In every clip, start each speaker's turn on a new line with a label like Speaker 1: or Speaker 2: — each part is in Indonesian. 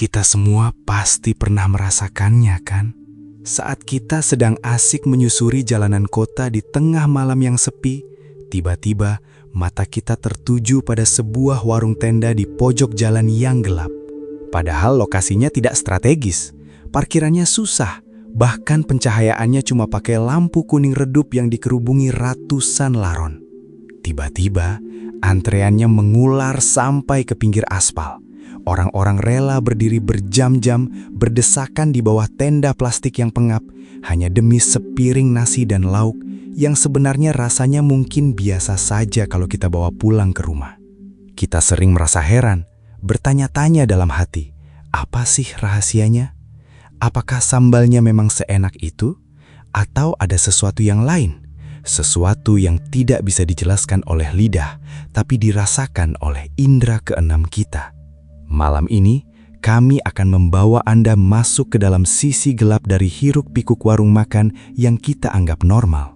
Speaker 1: Kita semua pasti pernah merasakannya, kan? Saat kita sedang asik menyusuri jalanan kota di tengah malam yang sepi, tiba-tiba mata kita tertuju pada sebuah warung tenda di pojok jalan yang gelap. Padahal lokasinya tidak strategis, parkirannya susah, bahkan pencahayaannya cuma pakai lampu kuning redup yang dikerubungi ratusan laron. Tiba-tiba, antreannya mengular sampai ke pinggir aspal. Orang-orang rela berdiri berjam-jam, berdesakan di bawah tenda plastik yang pengap, hanya demi sepiring nasi dan lauk yang sebenarnya rasanya mungkin biasa saja kalau kita bawa pulang ke rumah. Kita sering merasa heran, bertanya-tanya dalam hati, apa sih rahasianya? Apakah sambalnya memang seenak itu? Atau ada sesuatu yang lain? Sesuatu yang tidak bisa dijelaskan oleh lidah, tapi dirasakan oleh indera keenam kita. Malam ini, kami akan membawa Anda masuk ke dalam sisi gelap dari hiruk-pikuk warung makan yang kita anggap normal.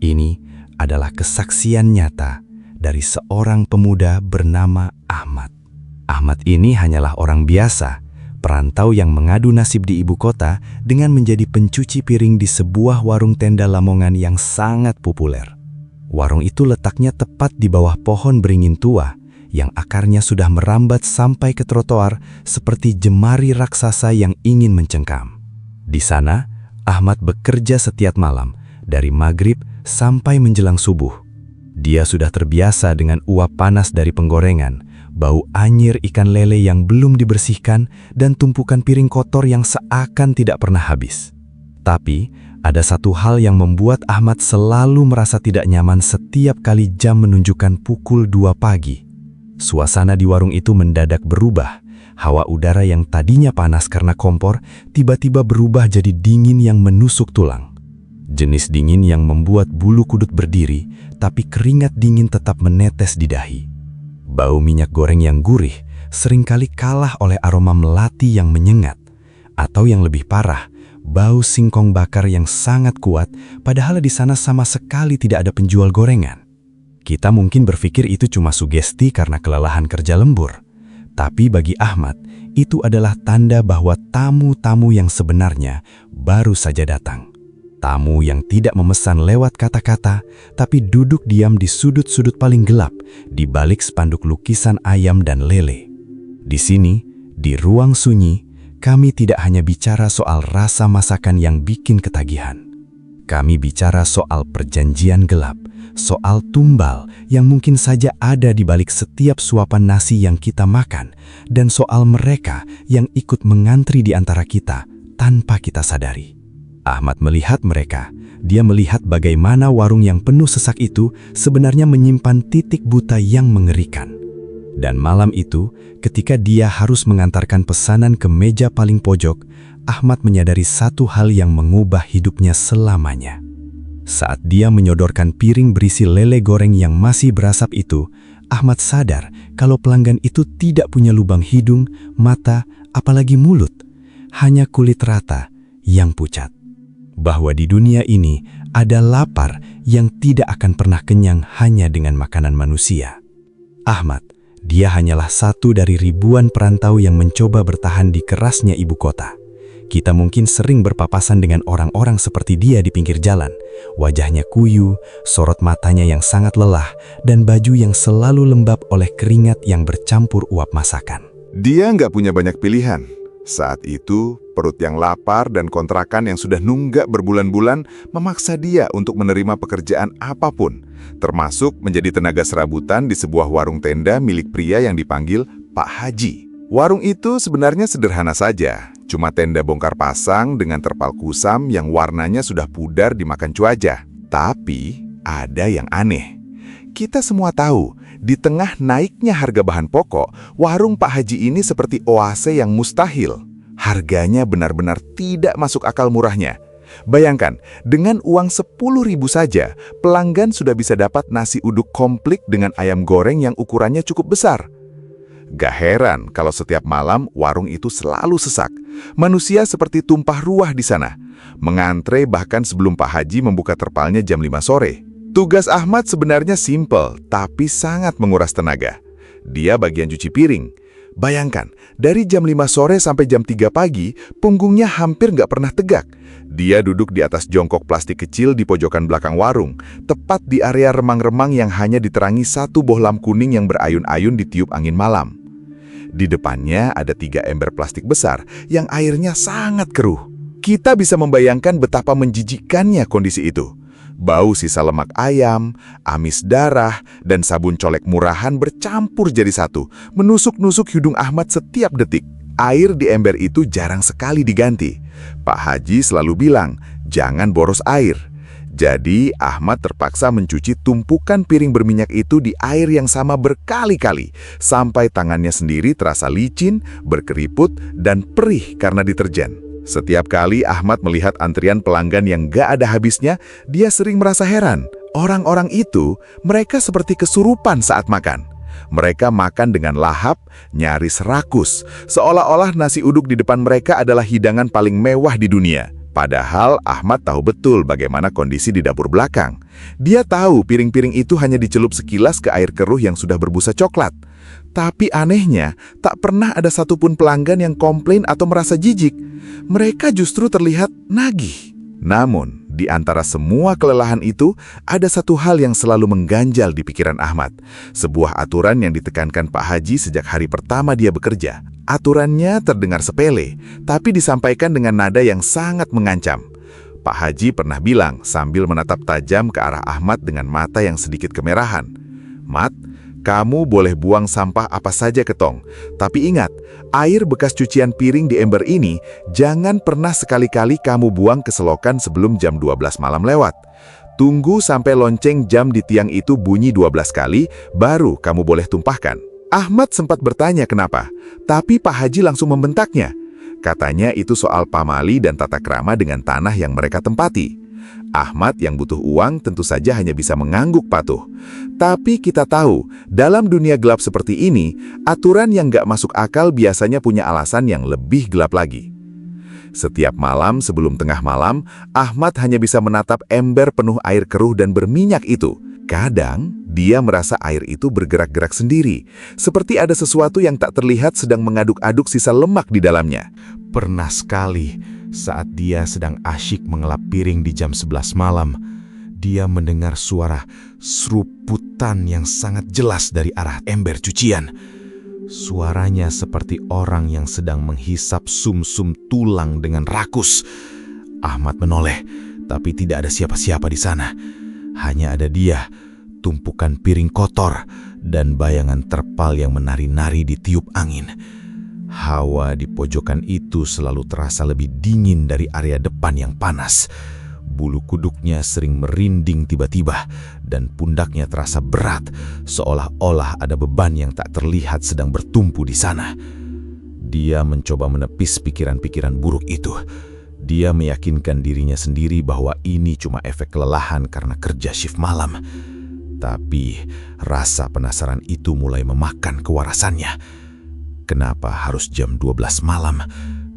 Speaker 1: Ini adalah kesaksian nyata dari seorang pemuda bernama Ahmad. Ahmad ini hanyalah orang biasa, perantau yang mengadu nasib di ibu kota dengan menjadi pencuci piring di sebuah warung tenda Lamongan yang sangat populer. Warung itu letaknya tepat di bawah pohon beringin tua, yang akarnya sudah merambat sampai ke trotoar seperti jemari raksasa yang ingin mencengkam. Di sana, Ahmad bekerja setiap malam, dari maghrib sampai menjelang subuh. Dia sudah terbiasa dengan uap panas dari penggorengan, bau anyir ikan lele yang belum dibersihkan, dan tumpukan piring kotor yang seakan tidak pernah habis. Tapi, ada satu hal yang membuat Ahmad selalu merasa tidak nyaman setiap kali jam menunjukkan pukul 2 pagi. Suasana di warung itu mendadak berubah. Hawa udara yang tadinya panas karena kompor, tiba-tiba berubah jadi dingin yang menusuk tulang. Jenis dingin yang membuat bulu kudut berdiri, tapi keringat dingin tetap menetes di dahi. Bau minyak goreng yang gurih seringkali kalah oleh aroma melati yang menyengat. Atau yang lebih parah, bau singkong bakar yang sangat kuat, padahal di sana sama sekali tidak ada penjual gorengan. Kita mungkin berpikir itu cuma sugesti karena kelelahan kerja lembur. Tapi bagi Ahmad, itu adalah tanda bahwa tamu-tamu yang sebenarnya baru saja datang. Tamu yang tidak memesan lewat kata-kata, tapi duduk diam di sudut-sudut paling gelap, di balik spanduk lukisan ayam dan lele. Di sini, di ruang sunyi, kami tidak hanya bicara soal rasa masakan yang bikin ketagihan. Kami bicara soal perjanjian gelap, soal tumbal yang mungkin saja ada di balik setiap suapan nasi yang kita makan, dan soal mereka yang ikut mengantri di antara kita tanpa kita sadari. Ahmad melihat mereka. Dia melihat bagaimana warung yang penuh sesak itu sebenarnya menyimpan titik buta yang mengerikan. Dan malam itu, ketika dia harus mengantarkan pesanan ke meja paling pojok, Ahmad menyadari satu hal yang mengubah hidupnya selamanya. Saat dia menyodorkan piring berisi lele goreng yang masih berasap itu, Ahmad sadar kalau pelanggan itu tidak punya lubang hidung, mata, apalagi mulut. Hanya kulit rata yang pucat. Bahwa di dunia ini ada lapar yang tidak akan pernah kenyang hanya dengan makanan manusia. Ahmad, dia hanyalah satu dari ribuan perantau yang mencoba bertahan di kerasnya ibu kota. Kita mungkin sering berpapasan dengan orang-orang seperti dia di pinggir jalan. Wajahnya kuyu, sorot matanya yang sangat lelah, dan baju yang selalu lembab oleh keringat yang bercampur uap masakan.
Speaker 2: Dia nggak punya banyak pilihan. Saat itu, perut yang lapar dan kontrakan yang sudah nunggak berbulan-bulan memaksa dia untuk menerima pekerjaan apapun, termasuk menjadi tenaga serabutan di sebuah warung tenda milik pria yang dipanggil Pak Haji. Warung itu sebenarnya sederhana saja, cuma tenda bongkar pasang dengan terpal kusam yang warnanya sudah pudar dimakan cuaca. Tapi ada yang aneh. Kita semua tahu, di tengah naiknya harga bahan pokok, warung Pak Haji ini seperti oase yang mustahil. Harganya benar-benar tidak masuk akal murahnya. Bayangkan, dengan uang 10.000 saja, pelanggan sudah bisa dapat nasi uduk komplit dengan ayam goreng yang ukurannya cukup besar. Gak heran kalau setiap malam warung itu selalu sesak. Manusia seperti tumpah ruah di sana. Mengantre bahkan sebelum Pak Haji membuka terpalnya jam 5 sore. Tugas Ahmad sebenarnya simpel, tapi sangat menguras tenaga. Dia bagian cuci piring. Bayangkan, dari jam 5 sore sampai jam 3 pagi, punggungnya hampir nggak pernah tegak. Dia duduk di atas jongkok plastik kecil di pojokan belakang warung, tepat di area remang-remang yang hanya diterangi satu bohlam kuning yang berayun-ayun ditiup angin malam. Di depannya ada 3 ember plastik besar yang airnya sangat keruh. Kita bisa membayangkan betapa menjijikkannya kondisi itu. Bau sisa lemak ayam, amis darah, dan sabun colek murahan bercampur jadi satu, menusuk-nusuk hidung Ahmad setiap detik. Air di ember itu jarang sekali diganti. Pak Haji selalu bilang, jangan boros air. Jadi Ahmad terpaksa mencuci tumpukan piring berminyak itu di air yang sama berkali-kali, sampai tangannya sendiri terasa licin, berkeriput, dan perih karena deterjen. Setiap kali Ahmad melihat antrian pelanggan yang gak ada habisnya, dia sering merasa heran. Orang-orang itu, mereka seperti kesurupan saat makan. Mereka makan dengan lahap, nyaris rakus, seolah-olah nasi uduk di depan mereka adalah hidangan paling mewah di dunia. Padahal Ahmad tahu betul bagaimana kondisi di dapur belakang. Dia tahu piring-piring itu hanya dicelup sekilas ke air keruh yang sudah berbusa coklat. Tapi anehnya, tak pernah ada satupun pelanggan yang komplain atau merasa jijik. Mereka justru terlihat nagih. Namun, di antara semua kelelahan itu, ada satu hal yang selalu mengganjal di pikiran Ahmad. Sebuah aturan yang ditekankan Pak Haji sejak hari pertama dia bekerja. Aturannya terdengar sepele, tapi disampaikan dengan nada yang sangat mengancam. Pak Haji pernah bilang sambil menatap tajam ke arah Ahmad dengan mata yang sedikit kemerahan. "Mat, kamu boleh buang sampah apa saja ke tong. Tapi ingat, air bekas cucian piring di ember ini jangan pernah sekali-kali kamu buang ke selokan sebelum jam 12 malam lewat. Tunggu sampai lonceng jam di tiang itu bunyi 12 kali, baru kamu boleh tumpahkan." Ahmad sempat bertanya kenapa, tapi Pak Haji langsung membentaknya. Katanya itu soal pamali dan tata krama dengan tanah yang mereka tempati. Ahmad yang butuh uang tentu saja hanya bisa mengangguk patuh. Tapi kita tahu, dalam dunia gelap seperti ini, aturan yang gak masuk akal biasanya punya alasan yang lebih gelap lagi. Setiap malam sebelum tengah malam, Ahmad hanya bisa menatap ember penuh air keruh dan berminyak itu. Kadang, dia merasa air itu bergerak-gerak sendiri, seperti ada sesuatu yang tak terlihat sedang mengaduk-aduk sisa lemak di dalamnya.
Speaker 1: Pernah sekali, saat dia sedang asyik mengelap piring di jam 11 malam, dia mendengar suara seruputan yang sangat jelas dari arah ember cucian. Suaranya seperti orang yang sedang menghisap sum-sum tulang dengan rakus. Ahmad menoleh, tapi tidak ada siapa-siapa di sana. Hanya ada dia, tumpukan piring kotor, dan bayangan terpal yang menari-nari di tiup angin. Hawa di pojokan itu selalu terasa lebih dingin dari area depan yang panas. Bulu kuduknya sering merinding tiba-tiba, dan pundaknya terasa berat, seolah-olah ada beban yang tak terlihat sedang bertumpu di sana. Dia mencoba menepis pikiran-pikiran buruk itu. Dia meyakinkan dirinya sendiri bahwa ini cuma efek kelelahan karena kerja shift malam. Tapi rasa penasaran itu mulai memakan kewarasannya. Kenapa harus jam 12 malam?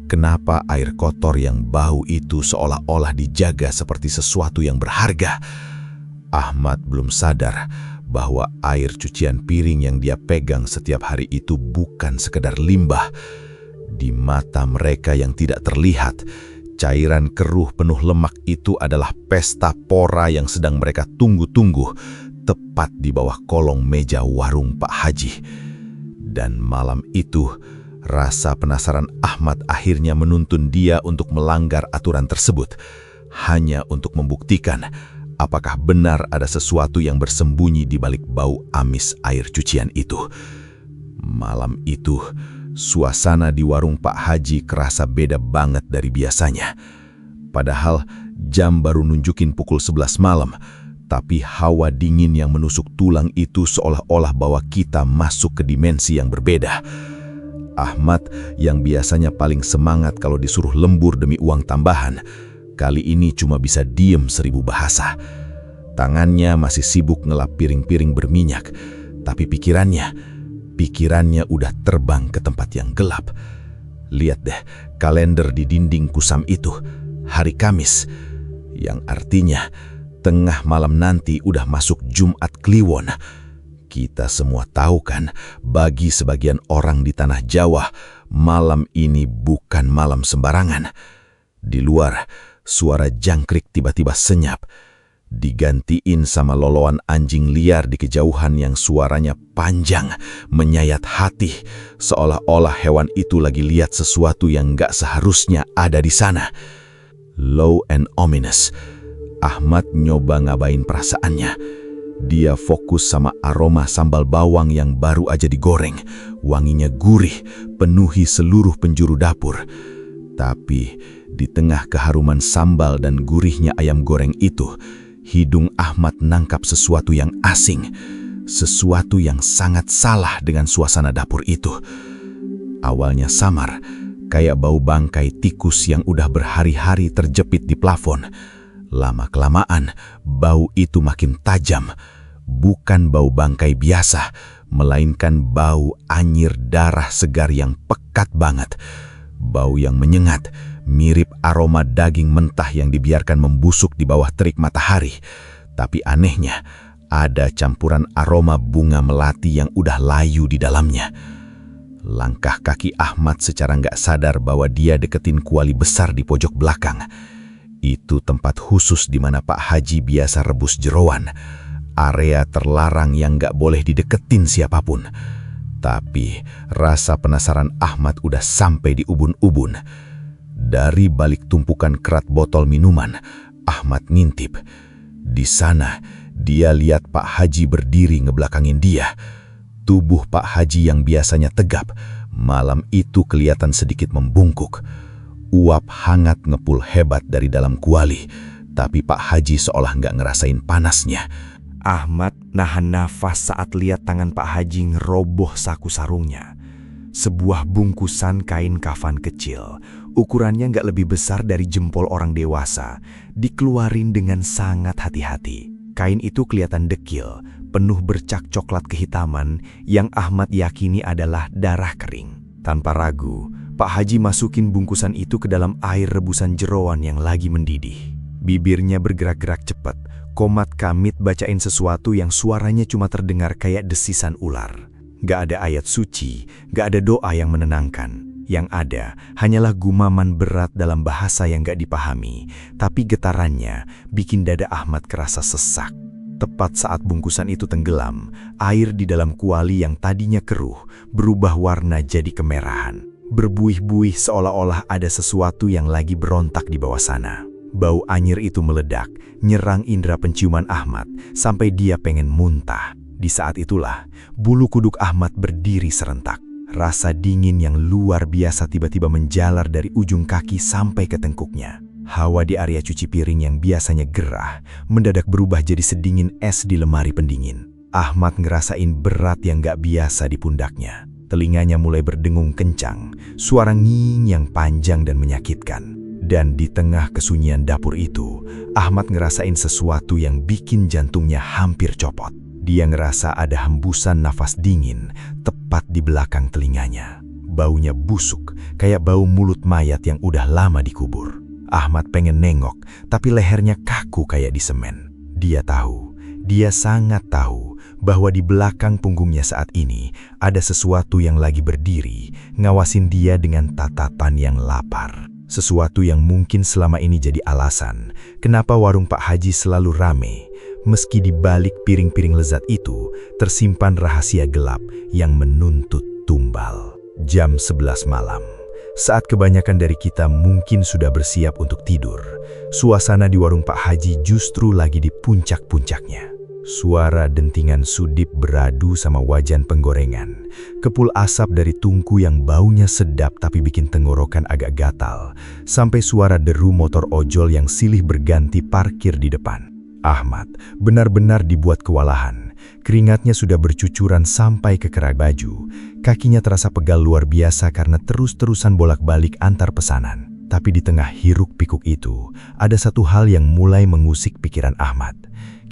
Speaker 1: Kenapa air kotor yang bau itu seolah-olah dijaga seperti sesuatu yang berharga? Ahmad belum sadar bahwa air cucian piring yang dia pegang setiap hari itu bukan sekedar limbah. Di mata mereka yang tidak terlihat, cairan keruh penuh lemak itu adalah pesta pora yang sedang mereka tunggu-tunggu, tepat di bawah kolong meja warung Pak Haji. Dan malam itu, rasa penasaran Ahmad akhirnya menuntun dia untuk melanggar aturan tersebut, hanya untuk membuktikan apakah benar ada sesuatu yang bersembunyi di balik bau amis air cucian itu. Malam itu, suasana di warung Pak Haji kerasa beda banget dari biasanya. Padahal jam baru nunjukin pukul 11 malam, tapi hawa dingin yang menusuk tulang itu seolah-olah bawa kita masuk ke dimensi yang berbeda. Ahmad yang biasanya paling semangat kalau disuruh lembur demi uang tambahan, kali ini cuma bisa diem 1000 bahasa. Tangannya masih sibuk ngelap piring-piring berminyak, tapi pikirannya udah terbang ke tempat yang gelap. Lihat deh, kalender di dinding kusam itu, hari Kamis, yang artinya tengah malam nanti udah masuk Jumat Kliwon.
Speaker 3: Kita semua tahu kan, bagi sebagian orang di tanah Jawa, malam ini bukan malam sembarangan. Di luar, suara jangkrik tiba-tiba senyap, digantiin sama loloan anjing liar di kejauhan yang suaranya panjang, menyayat hati, seolah-olah hewan itu lagi lihat sesuatu yang gak seharusnya ada di sana. Low and ominous. Ahmad nyoba ngabain perasaannya. Dia fokus sama aroma sambal bawang yang baru aja digoreng. Wanginya gurih, penuhi seluruh penjuru dapur. Tapi di tengah keharuman sambal dan gurihnya ayam goreng itu, hidung Ahmad nangkap sesuatu yang asing, sesuatu yang sangat salah dengan suasana dapur itu. Awalnya samar, kayak bau bangkai tikus yang udah berhari-hari terjepit di plafon. Lama-kelamaan, bau itu makin tajam. Bukan bau bangkai biasa, melainkan bau anyir darah segar yang pekat banget. Bau yang menyengat, mirip aroma daging mentah yang dibiarkan membusuk di bawah terik matahari. Tapi anehnya, ada campuran aroma bunga melati yang udah layu di dalamnya. Langkah kaki Ahmad secara nggak sadar bahwa dia deketin kuali besar di pojok belakang. Itu tempat khusus di mana Pak Haji biasa rebus jeroan. Area terlarang yang nggak boleh dideketin siapapun. Tapi rasa penasaran Ahmad udah sampai di ubun-ubun. Dari balik tumpukan kerat botol minuman, Ahmad ngintip. Di sana, dia lihat Pak Haji berdiri ngebelakangin dia. Tubuh Pak Haji yang biasanya tegap, malam itu kelihatan sedikit membungkuk. Uap hangat ngepul hebat dari dalam kuali, tapi Pak Haji seolah nggak ngerasain panasnya.
Speaker 1: Ahmad nahan nafas saat lihat tangan Pak Haji ngeroboh saku sarungnya. Sebuah bungkusan kain kafan kecil, ukurannya nggak lebih besar dari jempol orang dewasa, dikeluarin dengan sangat hati-hati. Kain itu kelihatan dekil, penuh bercak coklat kehitaman yang Ahmad yakini adalah darah kering. Tanpa ragu, Pak Haji masukin bungkusan itu ke dalam air rebusan jeroan yang lagi mendidih. Bibirnya bergerak-gerak cepat, komat kamit bacain sesuatu yang suaranya cuma terdengar kayak desisan ular. Gak ada ayat suci, gak ada doa yang menenangkan. Yang ada hanyalah gumaman berat dalam bahasa yang gak dipahami, tapi getarannya bikin dada Ahmad kerasa sesak. Tepat saat bungkusan itu tenggelam, air di dalam kuali yang tadinya keruh berubah warna jadi kemerahan. Berbuih-buih seolah-olah ada sesuatu yang lagi berontak di bawah sana. Bau anyir itu meledak, nyerang indera penciuman Ahmad sampai dia pengen muntah. Di saat itulah, bulu kuduk Ahmad berdiri serentak. Rasa dingin yang luar biasa tiba-tiba menjalar dari ujung kaki sampai ke tengkuknya. Hawa di area cuci piring yang biasanya gerah, mendadak berubah jadi sedingin es di lemari pendingin. Ahmad ngerasain berat yang gak biasa di pundaknya. Telinganya mulai berdengung kencang, suara nging yang panjang dan menyakitkan. Dan di tengah kesunyian dapur itu, Ahmad ngerasain sesuatu yang bikin jantungnya hampir copot. Dia ngerasa ada hembusan nafas dingin tepat di belakang telinganya. Baunya busuk, kayak bau mulut mayat yang udah lama dikubur. Ahmad pengen nengok, tapi lehernya kaku kayak di semen. Dia tahu, dia sangat tahu bahwa di belakang punggungnya saat ini ada sesuatu yang lagi berdiri, ngawasin dia dengan tatapan yang lapar. Sesuatu yang mungkin selama ini jadi alasan kenapa warung Pak Haji selalu rame. Meski di balik piring-piring lezat itu tersimpan rahasia gelap yang menuntut tumbal. Jam 11 malam. Saat kebanyakan dari kita mungkin sudah bersiap untuk tidur, suasana di warung Pak Haji justru lagi di puncak-puncaknya. Suara dentingan sudip beradu sama wajan penggorengan, kepul asap dari tungku yang baunya sedap tapi bikin tenggorokan agak gatal, sampai suara deru motor ojol yang silih berganti parkir di depan. Ahmad benar-benar dibuat kewalahan. Keringatnya sudah bercucuran sampai ke kerak baju. Kakinya terasa pegal luar biasa karena terus-terusan bolak-balik antar pesanan. Tapi di tengah hiruk-pikuk itu, ada satu hal yang mulai mengusik pikiran Ahmad.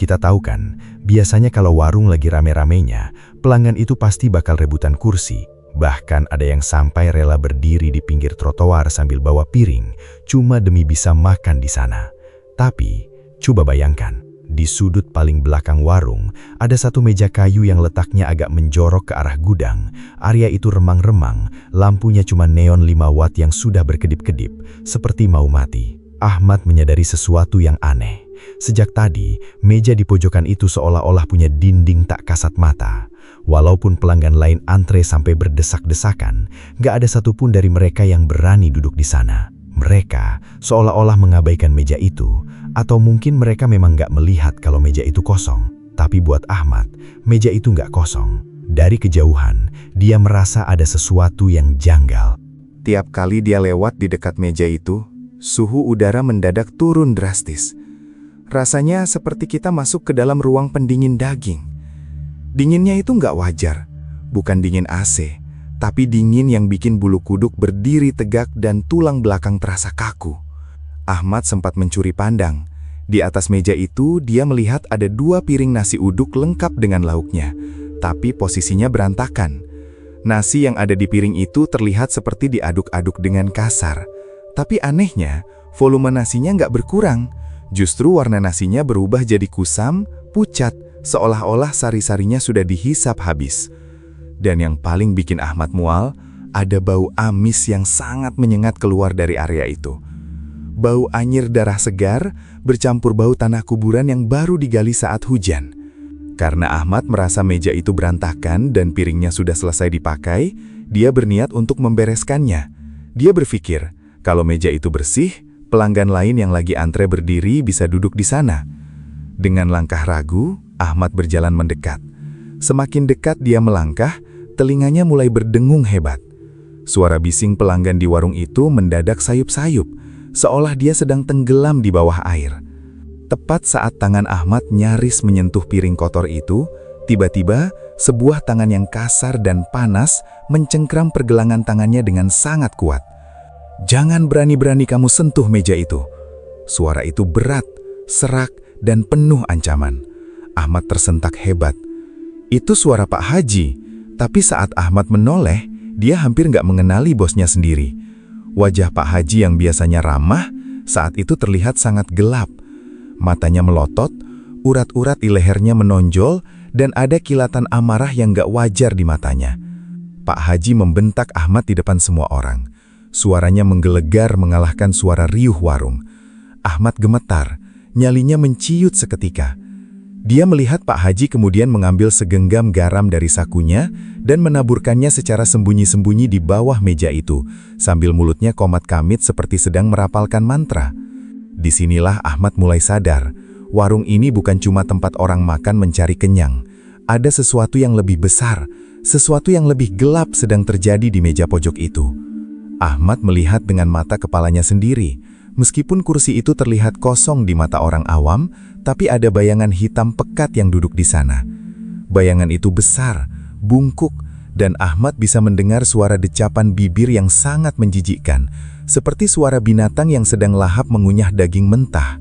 Speaker 1: Kita tahu kan, biasanya kalau warung lagi rame-ramenya, pelanggan itu pasti bakal rebutan kursi. Bahkan ada yang sampai rela berdiri di pinggir trotoar sambil bawa piring, cuma demi bisa makan di sana. Tapi, coba bayangkan,
Speaker 3: Di sudut paling belakang warung, ada satu meja kayu yang letaknya agak menjorok ke arah gudang. Area itu remang-remang, lampunya cuma neon 5 watt yang sudah berkedip-kedip, seperti mau mati. Ahmad menyadari sesuatu yang aneh. Sejak tadi, meja di pojokan itu seolah-olah punya dinding tak kasat mata. Walaupun pelanggan lain antre sampai berdesak-desakan, gak ada satupun dari mereka yang berani duduk di sana. Mereka seolah-olah mengabaikan meja itu, atau mungkin mereka memang gak melihat kalau meja itu kosong. Tapi buat Ahmad, meja itu gak kosong. Dari kejauhan, dia merasa ada sesuatu yang janggal.
Speaker 1: Tiap kali dia lewat di dekat meja itu, suhu udara mendadak turun drastis. Rasanya seperti kita masuk ke dalam ruang pendingin daging. Dinginnya itu nggak wajar, bukan dingin AC, tapi dingin yang bikin bulu kuduk berdiri tegak dan tulang belakang terasa kaku. Ahmad sempat mencuri pandang. Di atas meja itu, dia melihat ada 2 piring nasi uduk lengkap dengan lauknya, tapi posisinya berantakan. Nasi yang ada di piring itu terlihat seperti diaduk-aduk dengan kasar. Tapi anehnya, volume nasinya nggak berkurang. Justru warna nasinya berubah jadi kusam, pucat, seolah-olah sari-sarinya sudah dihisap habis. Dan yang paling bikin Ahmad mual, ada bau amis yang sangat menyengat keluar dari area itu. Bau anyir darah segar bercampur bau tanah kuburan yang baru digali saat hujan. Karena Ahmad merasa meja itu berantakan dan piringnya sudah selesai dipakai, dia berniat untuk membereskannya. Dia berpikir, kalau meja itu bersih, pelanggan lain yang lagi antre berdiri bisa duduk di sana. Dengan langkah ragu, Ahmad berjalan mendekat. Semakin dekat dia melangkah, telinganya mulai berdengung hebat. Suara bising pelanggan di warung itu mendadak sayup-sayup, seolah dia sedang tenggelam di bawah air. Tepat saat tangan Ahmad nyaris menyentuh piring kotor itu, tiba-tiba sebuah tangan yang kasar dan panas mencengkram pergelangan tangannya dengan sangat kuat. "Jangan berani-berani kamu sentuh meja itu." Suara itu berat, serak, dan penuh ancaman. Ahmad tersentak hebat. Itu suara Pak Haji, tapi saat Ahmad menoleh, dia hampir nggak mengenali bosnya sendiri. Wajah Pak Haji yang biasanya ramah, saat itu terlihat sangat gelap. Matanya melotot, urat-urat di lehernya menonjol, dan ada kilatan amarah yang gak wajar di matanya. Pak Haji membentak Ahmad di depan semua orang. Suaranya menggelegar mengalahkan suara riuh warung. Ahmad gemetar, nyalinya menciut seketika. Dia melihat Pak Haji kemudian mengambil segenggam garam dari sakunya dan menaburkannya secara sembunyi-sembunyi di bawah meja itu, sambil mulutnya komat-kamit seperti sedang merapalkan mantra. Disinilah Ahmad mulai sadar, warung ini bukan cuma tempat orang makan mencari kenyang. Ada sesuatu yang lebih besar, sesuatu yang lebih gelap sedang terjadi di meja pojok itu. Ahmad melihat dengan mata kepalanya sendiri. Meskipun kursi itu terlihat kosong di mata orang awam, tapi ada bayangan hitam pekat yang duduk di sana. Bayangan itu besar, bungkuk, dan Ahmad bisa mendengar suara decapan bibir yang sangat menjijikkan, seperti suara binatang yang sedang lahap mengunyah daging mentah.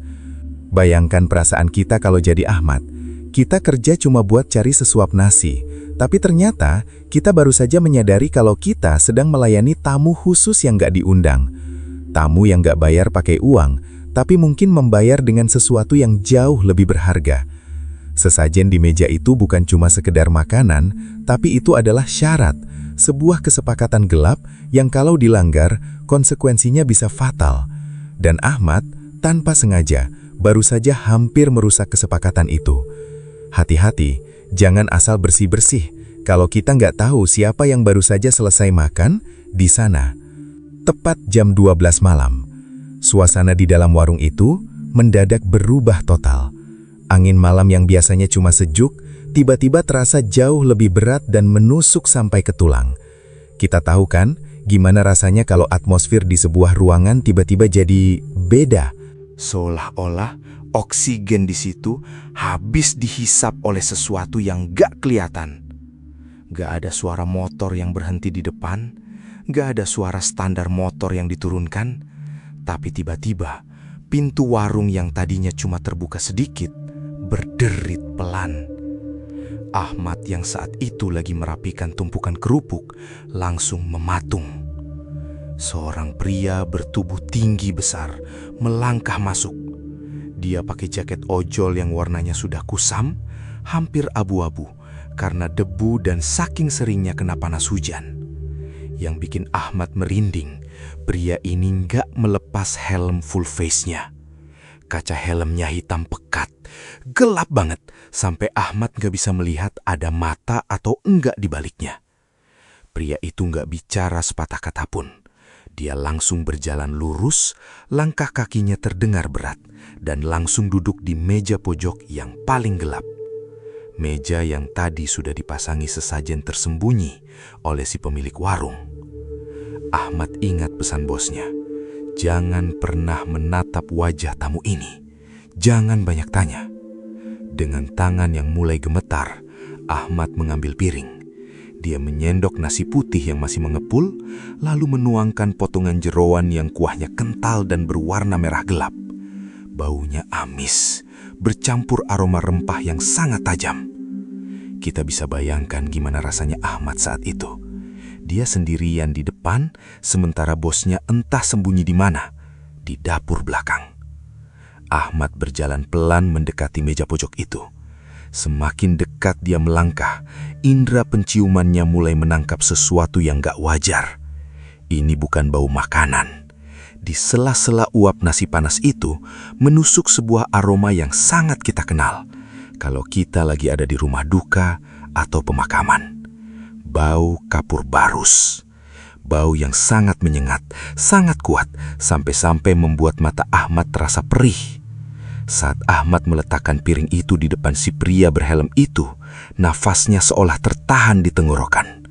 Speaker 1: Bayangkan perasaan kita kalau jadi Ahmad. Kita kerja cuma buat cari sesuap nasi, tapi ternyata kita baru saja menyadari kalau kita sedang melayani tamu khusus yang gak diundang. Tamu yang gak bayar pakai uang, tapi mungkin membayar dengan sesuatu yang jauh lebih berharga. Sesajen di meja itu bukan cuma sekedar makanan, tapi itu adalah syarat, sebuah kesepakatan gelap yang kalau dilanggar, konsekuensinya bisa fatal. Dan Ahmad, tanpa sengaja, baru saja hampir merusak kesepakatan itu. Hati-hati, jangan asal bersih-bersih. Kalau kita nggak tahu siapa yang baru saja selesai makan, di sana. Tepat jam 12 malam, suasana di dalam warung itu mendadak berubah total. Angin malam yang biasanya cuma sejuk, tiba-tiba terasa jauh lebih berat dan menusuk sampai ke tulang. Kita tahu kan, gimana rasanya kalau atmosfer di sebuah ruangan tiba-tiba jadi beda.
Speaker 4: Seolah-olah oksigen di situ habis dihisap oleh sesuatu yang gak kelihatan. Gak ada suara motor yang berhenti di depan, gak ada suara standar motor yang diturunkan, tapi tiba-tiba pintu warung yang tadinya cuma terbuka sedikit, berderit pelan. Ahmad yang saat itu lagi merapikan tumpukan kerupuk langsung mematung. Seorang pria bertubuh tinggi besar melangkah masuk. Dia pakai jaket ojol yang warnanya sudah kusam, hampir abu-abu karena debu dan saking seringnya kena panas hujan. Yang bikin Ahmad merinding, pria ini nggak melepas helm full face-nya. Kaca helmnya hitam pekat, gelap banget, sampai Ahmad nggak bisa melihat ada mata atau enggak di baliknya. Pria itu nggak bicara sepatah kata pun. Dia langsung berjalan lurus, langkah kakinya terdengar berat, dan langsung duduk di meja pojok yang paling gelap. Meja yang tadi sudah dipasangi sesajen tersembunyi oleh si pemilik warung. Ahmad ingat pesan bosnya, jangan pernah menatap wajah tamu ini, jangan banyak tanya. Dengan tangan yang mulai gemetar, Ahmad mengambil piring. Dia menyendok nasi putih yang masih mengepul, lalu menuangkan potongan jeroan yang kuahnya kental dan berwarna merah gelap. Baunya amis, bercampur aroma rempah yang sangat tajam. Kita bisa bayangkan gimana rasanya Ahmad saat itu. Dia sendirian di depan, sementara bosnya entah sembunyi di mana, di dapur belakang. Ahmad berjalan pelan mendekati meja pojok itu. Semakin dekat dia melangkah, indera penciumannya mulai menangkap sesuatu yang gak wajar. Ini bukan bau makanan. Di sela-sela uap nasi panas itu, menusuk sebuah aroma yang sangat kita kenal kalau kita lagi ada di rumah duka atau pemakaman. Bau kapur barus. Bau yang sangat menyengat, sangat kuat, sampai-sampai membuat mata Ahmad terasa perih. Saat Ahmad meletakkan piring itu di depan si pria berhelm itu, nafasnya seolah tertahan di tenggorokan.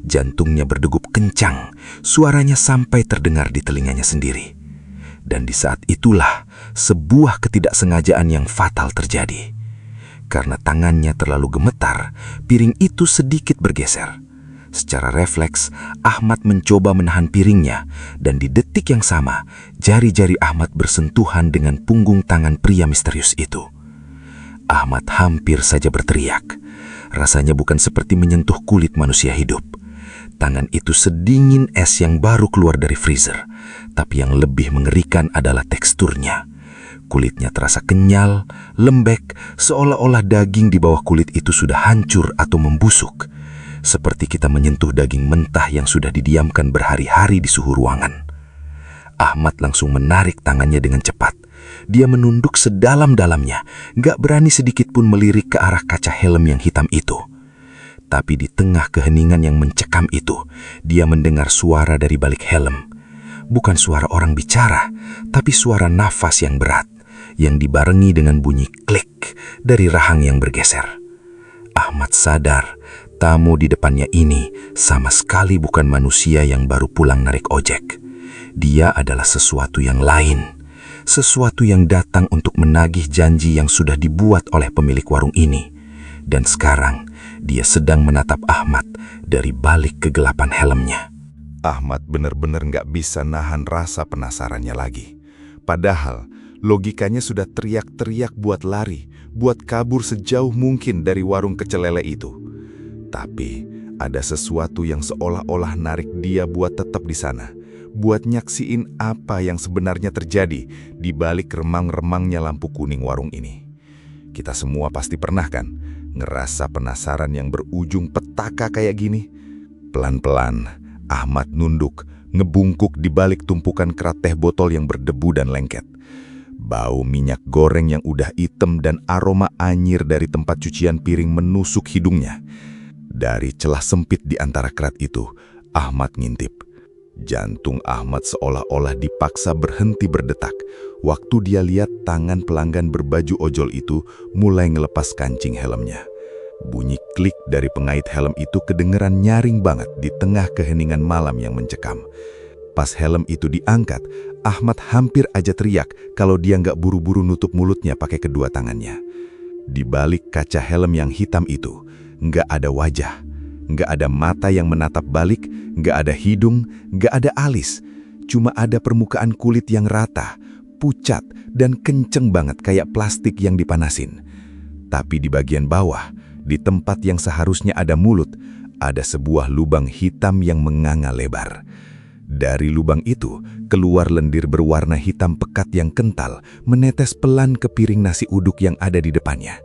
Speaker 4: Jantungnya berdegup kencang, suaranya sampai terdengar di telinganya sendiri. Dan di saat itulah sebuah ketidaksengajaan yang fatal terjadi. Karena tangannya terlalu gemetar, piring itu sedikit bergeser. Secara refleks, Ahmad mencoba menahan piringnya, dan di detik yang sama, jari-jari Ahmad bersentuhan dengan punggung tangan pria misterius itu. Ahmad hampir saja berteriak. Rasanya bukan seperti menyentuh kulit manusia hidup. Tangan itu sedingin es yang baru keluar dari freezer, tapi yang lebih mengerikan adalah teksturnya. Kulitnya terasa kenyal, lembek, seolah-olah daging di bawah kulit itu sudah hancur atau membusuk. Seperti kita menyentuh daging mentah yang sudah didiamkan berhari-hari di suhu ruangan. Ahmad langsung menarik tangannya dengan cepat. Dia menunduk sedalam-dalamnya, gak berani sedikit pun melirik ke arah kaca helm yang hitam itu. Tapi di tengah keheningan yang mencekam itu, dia mendengar suara dari balik helm. Bukan suara orang bicara, tapi suara nafas yang berat, yang dibarengi dengan bunyi klik dari rahang yang bergeser. Ahmad sadar, tamu di depannya ini sama sekali bukan manusia yang baru pulang narik ojek. Dia adalah sesuatu yang lain. Sesuatu yang datang untuk menagih janji yang sudah dibuat oleh pemilik warung ini. Dan sekarang, dia sedang menatap Ahmad dari balik kegelapan helmnya.
Speaker 2: Ahmad benar-benar nggak bisa nahan rasa penasarannya lagi. Padahal, logikanya sudah teriak-teriak buat lari, buat kabur sejauh mungkin dari warung kecil lele itu. Tapi ada sesuatu yang seolah-olah narik dia buat tetap di sana, buat nyaksiin apa yang sebenarnya terjadi di balik remang-remangnya lampu kuning warung ini. Kita semua pasti pernah kan ngerasa penasaran yang berujung petaka kayak gini? Pelan-pelan, Ahmad nunduk, ngebungkuk di balik tumpukan kerat teh botol yang berdebu dan lengket. Bau minyak goreng yang udah hitam dan aroma anyir dari tempat cucian piring menusuk hidungnya. Dari celah sempit di antara kerat itu, Ahmad ngintip. Jantung Ahmad seolah-olah dipaksa berhenti berdetak waktu dia lihat tangan pelanggan berbaju ojol itu mulai ngelepas kancing helmnya. Bunyi klik dari pengait helm itu kedengeran nyaring banget di tengah keheningan malam yang mencekam. Pas helm itu diangkat, Ahmad hampir aja teriak kalau dia nggak buru-buru nutup mulutnya pakai kedua tangannya. Di balik kaca helm yang hitam itu, nggak ada wajah, nggak ada mata yang menatap balik, nggak ada hidung, nggak ada alis. Cuma ada permukaan kulit yang rata, pucat, dan kenceng banget kayak plastik yang dipanasin. Tapi di bagian bawah, di tempat yang seharusnya ada mulut, ada sebuah lubang hitam yang menganga lebar.
Speaker 3: Dari lubang itu, keluar lendir berwarna hitam pekat yang kental, menetes pelan ke piring nasi uduk yang ada di depannya.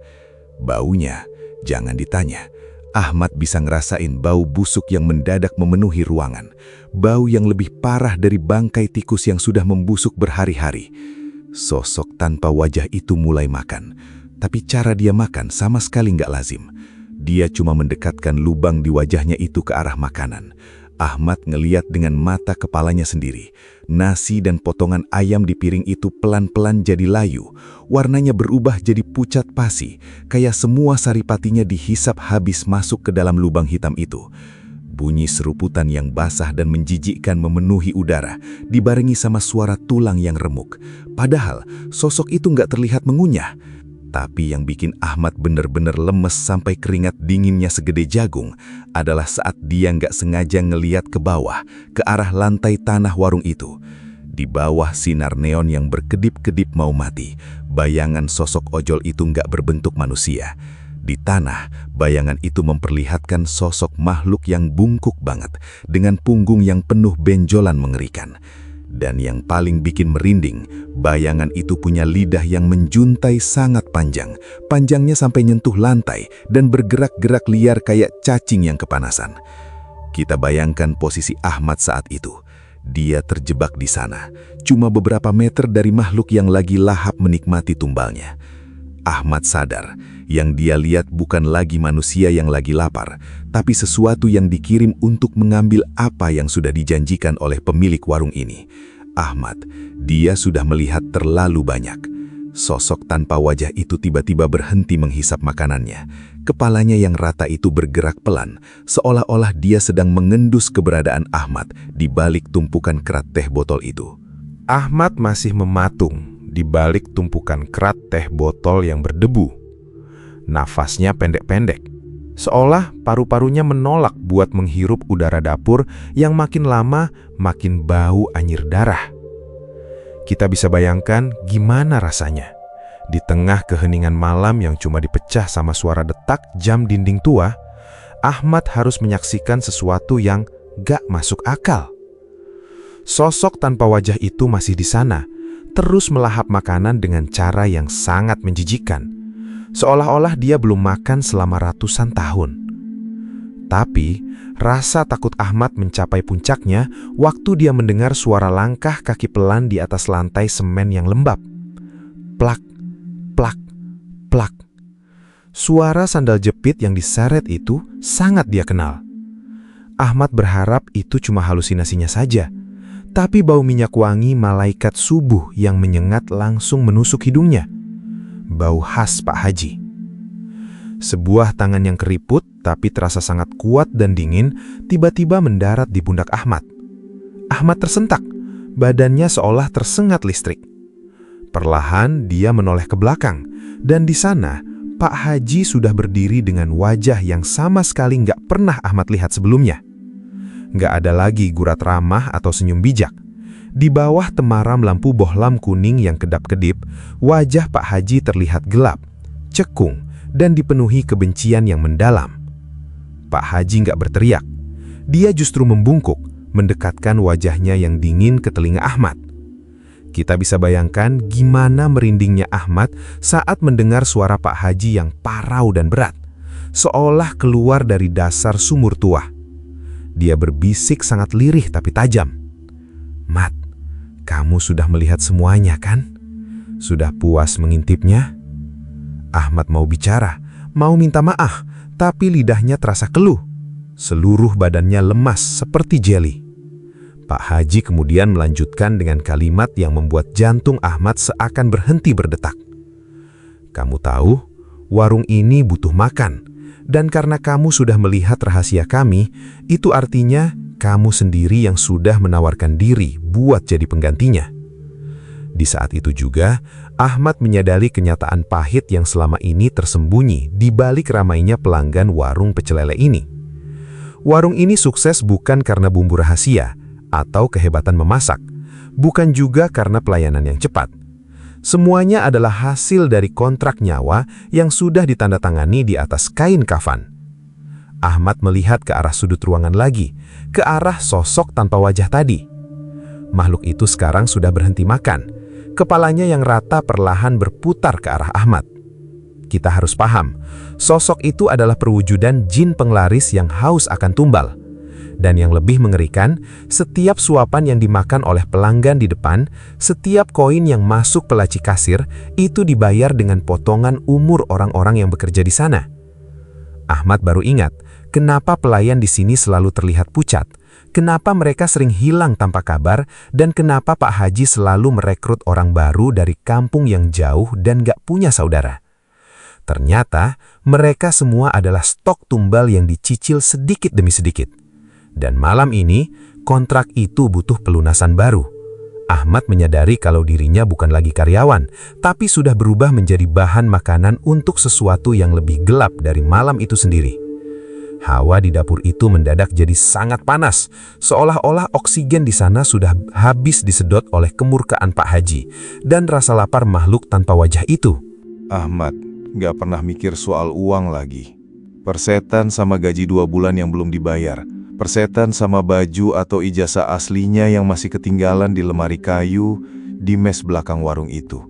Speaker 3: Baunya, jangan ditanya. Ahmad bisa ngerasain bau busuk yang mendadak memenuhi ruangan. Bau yang lebih parah dari bangkai tikus yang sudah membusuk berhari-hari. Sosok tanpa wajah itu mulai makan. Tapi cara dia makan sama sekali nggak lazim. Dia cuma mendekatkan lubang di wajahnya itu ke arah makanan. Ahmad ngeliat dengan mata kepalanya sendiri. Nasi dan potongan ayam di piring itu pelan-pelan jadi layu. Warnanya berubah jadi pucat pasi, kayak semua saripatinya dihisap habis masuk ke dalam lubang hitam itu. Bunyi seruputan yang basah dan menjijikkan memenuhi udara, dibarengi sama suara tulang yang remuk. Padahal sosok itu nggak terlihat mengunyah. Tapi yang bikin Ahmad bener-bener lemes sampai keringat dinginnya segede jagung adalah saat dia nggak sengaja ngeliat ke bawah, ke arah lantai tanah warung itu. Di bawah sinar neon yang berkedip-kedip mau mati, bayangan sosok ojol itu nggak berbentuk manusia. Di tanah, bayangan itu memperlihatkan sosok makhluk yang bungkuk banget, dengan punggung yang penuh benjolan mengerikan. Dan yang paling bikin merinding, bayangan itu punya lidah yang menjuntai sangat panjang. Panjangnya sampai nyentuh lantai dan bergerak-gerak liar kayak cacing yang kepanasan. Kita bayangkan posisi Ahmad saat itu. Dia terjebak di sana, cuma beberapa meter dari makhluk yang lagi lahap menikmati tumbalnya. Ahmad sadar, yang dia lihat bukan lagi manusia yang lagi lapar, tapi sesuatu yang dikirim untuk mengambil apa yang sudah dijanjikan oleh pemilik warung ini. Ahmad, dia sudah melihat terlalu banyak. Sosok tanpa wajah itu tiba-tiba berhenti menghisap makanannya. Kepalanya yang rata itu bergerak pelan, seolah-olah dia sedang mengendus keberadaan Ahmad di balik tumpukan kerat teh botol itu.
Speaker 4: Ahmad masih mematung di balik tumpukan kerat teh botol yang berdebu. Nafasnya pendek-pendek, seolah paru-parunya menolak buat menghirup udara dapur yang makin lama makin bau anyir darah. Kita bisa bayangkan gimana rasanya di tengah keheningan malam yang cuma dipecah sama suara detak jam dinding tua. Ahmad harus menyaksikan sesuatu yang gak masuk akal. Sosok tanpa wajah itu masih di sana, terus melahap makanan dengan cara yang sangat menjijikkan, seolah-olah dia belum makan selama ratusan tahun. Tapi, rasa takut Ahmad mencapai puncaknya waktu dia mendengar suara langkah kaki pelan di atas lantai semen yang lembab. Plak, plak, plak. Suara sandal jepit yang diseret itu sangat dia kenal. Ahmad berharap itu cuma halusinasinya saja. Tapi bau minyak wangi malaikat subuh yang menyengat langsung menusuk hidungnya. Bau khas Pak Haji. Sebuah tangan yang keriput tapi terasa sangat kuat dan dingin tiba-tiba mendarat di pundak Ahmad. Ahmad tersentak, badannya seolah tersengat listrik. Perlahan dia menoleh ke belakang, dan di sana Pak Haji sudah berdiri dengan wajah yang sama sekali nggak pernah Ahmad lihat sebelumnya. Nggak ada lagi gurat ramah atau senyum bijak. Di bawah temaram lampu bohlam kuning yang kedap-kedip, wajah Pak Haji terlihat gelap, cekung, dan dipenuhi kebencian yang mendalam. Pak Haji nggak berteriak. Dia justru membungkuk, mendekatkan wajahnya yang dingin ke telinga Ahmad. Kita bisa bayangkan gimana merindingnya Ahmad saat mendengar suara Pak Haji yang parau dan berat, seolah keluar dari dasar sumur tua. Dia berbisik sangat lirih tapi tajam. "Mat, kamu sudah melihat semuanya kan? Sudah puas mengintipnya?" Ahmad mau bicara, mau minta maaf, tapi lidahnya terasa keluh. Seluruh badannya lemas seperti jeli. Pak Haji kemudian melanjutkan dengan kalimat yang membuat jantung Ahmad seakan berhenti berdetak. "Kamu tahu, warung ini butuh makan. Dan karena kamu sudah melihat rahasia kami, itu artinya kamu sendiri yang sudah menawarkan diri buat jadi penggantinya." Di saat itu juga, Ahmad menyadari kenyataan pahit yang selama ini tersembunyi di balik ramainya pelanggan warung pecel lele ini. Warung ini sukses bukan karena bumbu rahasia atau kehebatan memasak, bukan juga karena pelayanan yang cepat. Semuanya adalah hasil dari kontrak nyawa yang sudah ditandatangani di atas kain kafan. Ahmad melihat ke arah sudut ruangan lagi, ke arah sosok tanpa wajah tadi.
Speaker 5: Makhluk itu sekarang sudah berhenti makan. Kepalanya yang rata perlahan berputar ke arah Ahmad. Kita harus paham, sosok itu adalah perwujudan jin penglaris yang haus akan tumbal. Dan yang lebih mengerikan, setiap suapan yang dimakan oleh pelanggan di depan, setiap koin yang masuk pelaci kasir, itu dibayar dengan potongan umur orang-orang yang bekerja di sana. Ahmad baru ingat, kenapa pelayan di sini selalu terlihat pucat, kenapa mereka sering hilang tanpa kabar, dan kenapa Pak Haji selalu merekrut orang baru dari kampung yang jauh dan gak punya saudara. Ternyata, mereka semua adalah stok tumbal yang dicicil sedikit demi sedikit. Dan malam ini, kontrak itu butuh pelunasan baru. Ahmad menyadari kalau dirinya bukan lagi karyawan, tapi sudah berubah menjadi bahan makanan untuk sesuatu yang lebih gelap dari malam itu sendiri. Hawa di dapur itu mendadak jadi sangat panas, seolah-olah oksigen di sana sudah habis disedot oleh kemurkaan Pak Haji dan rasa lapar makhluk tanpa wajah itu.
Speaker 2: Ahmad gak pernah mikir soal uang lagi. Persetan sama gaji 2 bulan yang belum dibayar. Persetan sama baju atau ijazah aslinya yang masih ketinggalan di lemari kayu di mes belakang warung itu.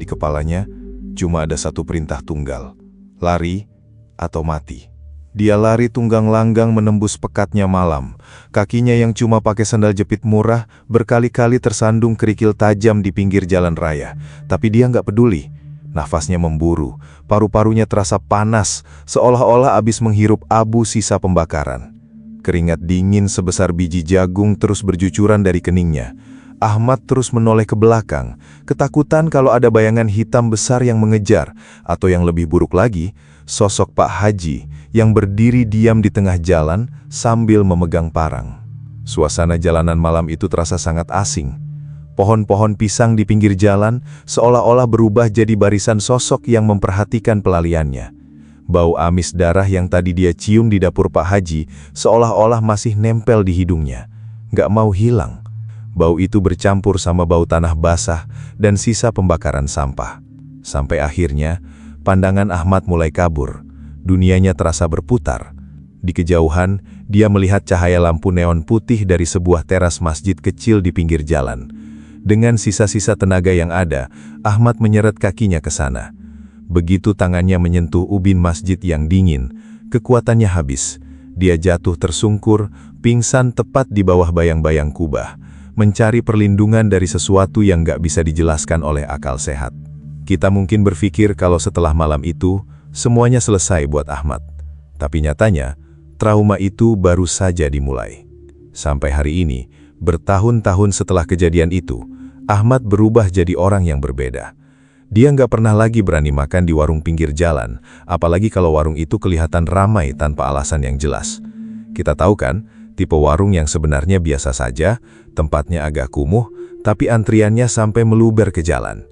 Speaker 2: Di kepalanya cuma ada satu perintah tunggal, lari atau mati. Dia lari tunggang langgang menembus pekatnya malam. Kakinya yang cuma pakai sandal jepit murah berkali-kali tersandung kerikil tajam di pinggir jalan raya. Tapi dia nggak peduli. Nafasnya memburu, paru-parunya terasa panas, seolah-olah habis menghirup abu sisa pembakaran. Keringat dingin sebesar biji jagung terus berjucuran dari keningnya. Ahmad terus menoleh ke belakang, ketakutan kalau ada bayangan hitam besar yang mengejar, atau yang lebih buruk lagi, sosok Pak Haji yang berdiri diam di tengah jalan sambil memegang parang. Suasana jalanan malam itu terasa sangat asing. Pohon-pohon pisang di pinggir jalan seolah-olah berubah jadi barisan sosok yang memperhatikan pelaliannya. Bau amis darah yang tadi dia cium di dapur Pak Haji seolah-olah masih nempel di hidungnya, gak mau hilang. Bau itu bercampur sama bau tanah basah dan sisa pembakaran sampah. Sampai akhirnya, pandangan Ahmad mulai kabur. Dunianya terasa berputar. Di kejauhan, dia melihat cahaya lampu neon putih dari sebuah teras masjid kecil di pinggir jalan. Dengan sisa-sisa tenaga yang ada, Ahmad menyeret kakinya ke sana. Begitu tangannya menyentuh ubin masjid yang dingin, kekuatannya habis. Dia jatuh tersungkur, pingsan tepat di bawah bayang-bayang kubah, mencari perlindungan dari sesuatu yang gak bisa dijelaskan oleh akal sehat. Kita mungkin berpikir kalau setelah malam itu, semuanya selesai buat Ahmad. Tapi nyatanya, trauma itu baru saja dimulai. Sampai hari ini, bertahun-tahun setelah kejadian itu, Ahmad berubah jadi orang yang berbeda. Dia nggak pernah lagi berani makan di warung pinggir jalan, apalagi kalau warung itu kelihatan ramai tanpa alasan yang jelas. Kita tahu kan, tipe warung yang sebenarnya biasa saja, tempatnya agak kumuh, tapi antriannya sampai meluber ke jalan.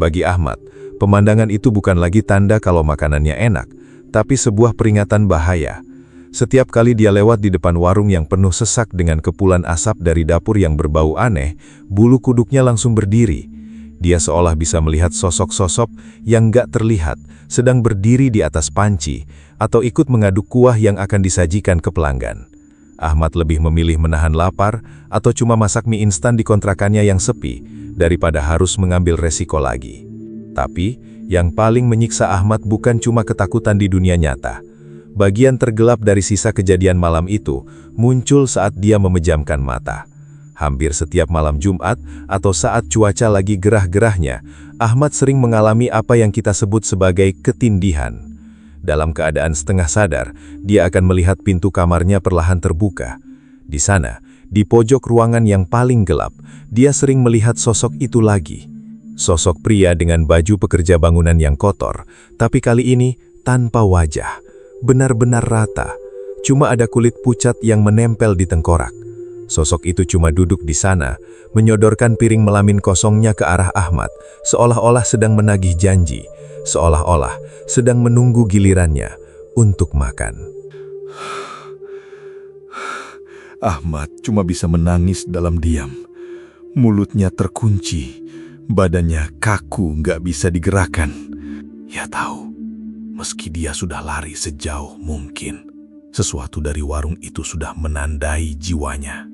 Speaker 2: Bagi Ahmad, pemandangan itu bukan lagi tanda kalau makanannya enak, tapi sebuah peringatan bahaya. Setiap kali dia lewat di depan warung yang penuh sesak dengan kepulan asap dari dapur yang berbau aneh, bulu kuduknya langsung berdiri. Dia seolah bisa melihat sosok-sosok yang gak terlihat sedang berdiri di atas panci atau ikut mengaduk kuah yang akan disajikan ke pelanggan. Ahmad lebih memilih menahan lapar atau cuma masak mie instan di kontrakannya yang sepi daripada harus mengambil resiko lagi. Tapi, yang paling menyiksa Ahmad bukan cuma ketakutan di dunia nyata. Bagian tergelap dari sisa kejadian malam itu muncul saat dia memejamkan mata. Hampir setiap malam Jumat atau saat cuaca lagi gerah-gerahnya, Ahmad sering mengalami apa yang kita sebut sebagai ketindihan. Dalam keadaan setengah sadar, dia akan melihat pintu kamarnya perlahan terbuka. Di sana, di pojok ruangan yang paling gelap, dia sering melihat sosok itu lagi. Sosok pria dengan baju pekerja bangunan yang kotor, tapi kali ini tanpa wajah. Benar-benar rata, cuma ada kulit pucat yang menempel di tengkorak. Sosok itu cuma duduk di sana, menyodorkan piring melamin kosongnya ke arah Ahmad, seolah-olah sedang menagih janji, seolah-olah sedang menunggu gilirannya untuk makan.
Speaker 6: Ahmad cuma bisa menangis dalam diam. Mulutnya terkunci, badannya kaku nggak bisa digerakkan. Ya tahu, meski dia sudah lari sejauh mungkin, sesuatu dari warung itu sudah menandai jiwanya.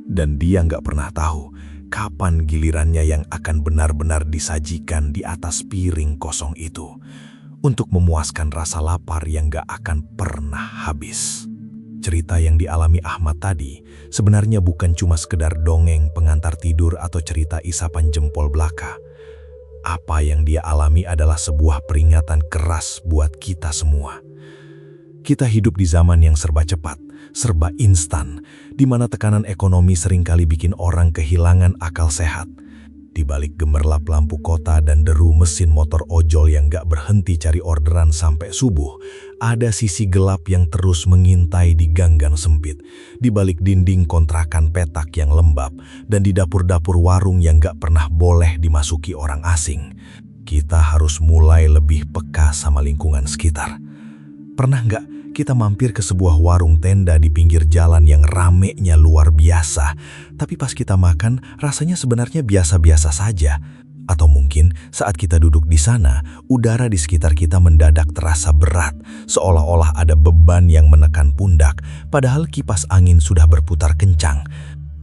Speaker 6: Dan dia nggak pernah tahu kapan gilirannya yang akan benar-benar disajikan di atas piring kosong itu untuk memuaskan rasa lapar yang gak akan pernah habis. Cerita yang dialami Ahmad tadi sebenarnya bukan cuma sekedar dongeng pengantar tidur atau cerita isapan jempol belaka. Apa yang dia alami adalah sebuah peringatan keras buat kita semua. Kita hidup di zaman yang serba cepat, serba instan, di mana tekanan ekonomi seringkali bikin orang kehilangan akal sehat. Di balik gemerlap lampu kota dan deru mesin motor ojol yang gak berhenti cari orderan sampai subuh, ada sisi gelap yang terus mengintai di gang-gang sempit, di balik dinding kontrakan petak yang lembab, dan di dapur-dapur warung yang gak pernah boleh dimasuki orang asing. Kita harus mulai lebih peka sama lingkungan sekitar. Pernah nggak kita mampir ke sebuah warung tenda di pinggir jalan yang ramenya luar biasa, tapi pas kita makan rasanya sebenarnya biasa-biasa saja? Atau mungkin saat kita duduk di sana, udara di sekitar kita mendadak terasa berat, seolah-olah ada beban yang menekan pundak, padahal kipas angin sudah berputar kencang.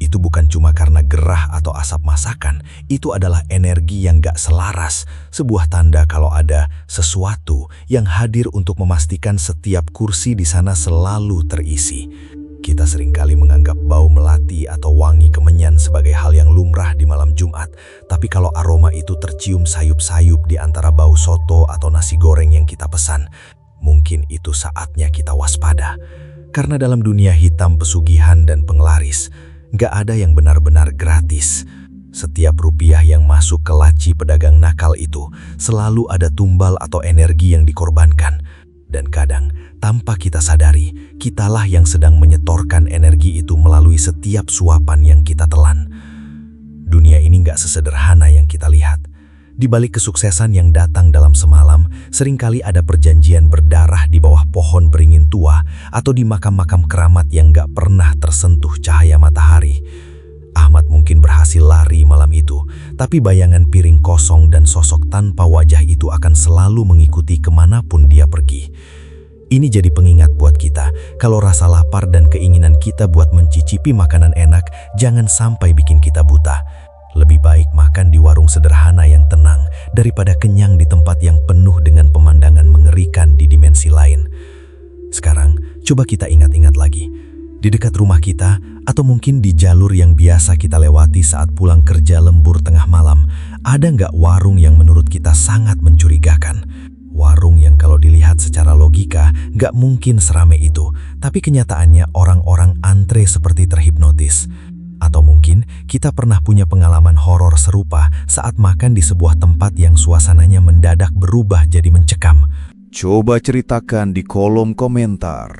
Speaker 6: Itu bukan cuma karena gerah atau asap masakan, itu adalah energi yang gak selaras, sebuah tanda kalau ada sesuatu yang hadir untuk memastikan setiap kursi di sana selalu terisi. Kita seringkali menganggap bau melati atau wangi kemenyan sebagai hal yang lumrah di malam Jumat, tapi kalau aroma itu tercium sayup-sayup di antara bau soto atau nasi goreng yang kita pesan, mungkin itu saatnya kita waspada. Karena dalam dunia hitam pesugihan dan penglaris, gak ada yang benar-benar gratis. Setiap rupiah yang masuk ke laci pedagang nakal itu selalu ada tumbal atau energi yang dikorbankan. Dan kadang, tanpa kita sadari, kitalah yang sedang menyetorkan energi itu melalui setiap suapan yang kita telan. Dunia ini gak sesederhana yang kita lihat. Di balik kesuksesan yang datang dalam semalam, seringkali ada perjanjian berdarah di bawah pohon beringin tua atau di makam-makam keramat yang gak pernah tersentuh cahaya matahari. Ahmad mungkin berhasil lari malam itu, tapi bayangan piring kosong dan sosok tanpa wajah itu akan selalu mengikuti kemanapun dia pergi. Ini jadi pengingat buat kita, kalau rasa lapar dan keinginan kita buat mencicipi makanan enak jangan sampai bikin kita buta. Lebih baik makan di warung sederhana yang tenang daripada kenyang di tempat yang penuh dengan pemandangan mengerikan di dimensi lain. Sekarang, coba kita ingat-ingat lagi. Di dekat rumah kita, atau mungkin di jalur yang biasa kita lewati saat pulang kerja lembur tengah malam, ada nggak warung yang menurut kita sangat mencurigakan? Warung yang kalau dilihat secara logika nggak mungkin seramai itu, tapi kenyataannya orang-orang antre seperti terhipnotis. Atau mungkin kita pernah punya pengalaman horor serupa saat makan di sebuah tempat yang suasananya mendadak berubah jadi mencekam. Coba ceritakan di kolom komentar.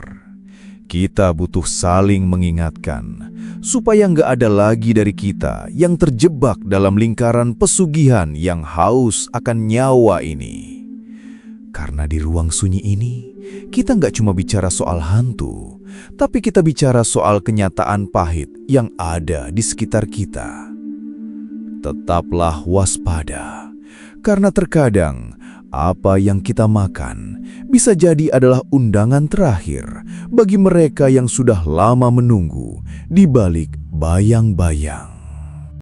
Speaker 6: Kita butuh saling mengingatkan, supaya nggak ada lagi dari kita yang terjebak dalam lingkaran pesugihan yang haus akan nyawa ini. Karena di ruang sunyi ini, kita nggak cuma bicara soal hantu, tapi kita bicara soal kenyataan pahit yang ada di sekitar kita. Tetaplah waspada, karena terkadang apa yang kita makan bisa jadi adalah undangan terakhir bagi mereka yang sudah lama menunggu di balik bayang-bayang.